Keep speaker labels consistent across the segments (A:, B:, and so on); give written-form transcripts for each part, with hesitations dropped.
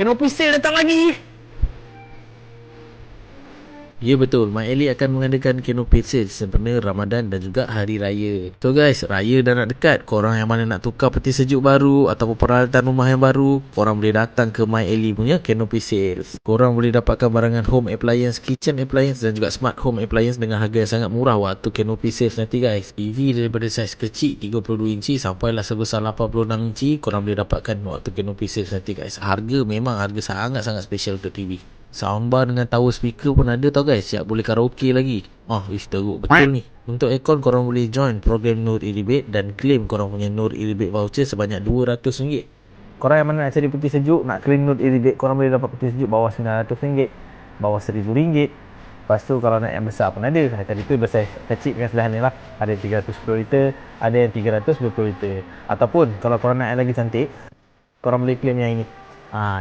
A: Canopy Sale datang lagi.
B: Ya betul, MyEli akan mengadakan Canopy Sale sempena Ramadan dan juga Hari Raya. So guys, Raya dah nak dekat. Korang yang mana nak tukar peti sejuk baru ataupun peralatan rumah yang baru, korang boleh datang ke MyEli punya Canopy Sale. Korang boleh dapatkan barangan home appliance, kitchen appliance dan juga smart home appliance dengan harga yang sangat murah waktu Canopy Sale nanti guys. TV daripada saiz kecil 32 inci sampailah sebesar 86 inci, korang boleh dapatkan waktu Canopy Sale nanti guys. Harga memang harga sangat-sangat special untuk TV. Soundbar dengan tower speaker pun ada tau guys. Siap boleh karaoke lagi. Wish teruk betul ni. Untuk aircon korang boleh join program Nur E-Rebate dan claim korang punya Nur E-Rebate voucher sebanyak RM200.
A: Korang yang mana nak cari peti sejuk, nak claim Nur E-Rebate, korang boleh dapat peti sejuk bawah RM900, bawah RM1,000. Lepas tu kalau nak yang besar pun ada. Tadi tu besar kecil dengan sederhana lah. Ada 310 liter, ada yang 320 liter. Ataupun kalau korang nak yang lagi cantik, korang boleh claim yang ini.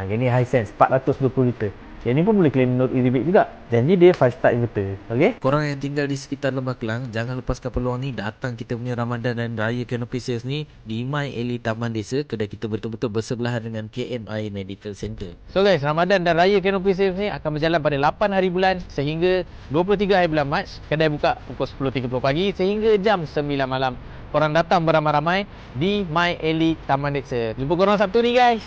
A: Yang ni Hisense 420 liter. Yang ni pun boleh claim Nur E-Rebate juga. Janji dia 5 star inverter. Okay?
B: Korang yang tinggal di sekitar Lembah Kelang, jangan lepaskan peluang ni. Datang kita punya Ramadan dan Raya Canopy Sales ni di MyEli Taman Desa. Kedai kita betul-betul bersebelahan dengan KMI Medical Center.
A: So guys, Ramadan dan Raya Canopy Sales ni akan berjalan pada 8 hari bulan sehingga 23 hari bulan Mac. Kedai buka pukul 10.30 pagi sehingga jam 9 malam. Korang datang beramai-ramai di MyEli Taman Desa. Jumpa korang Sabtu ni guys.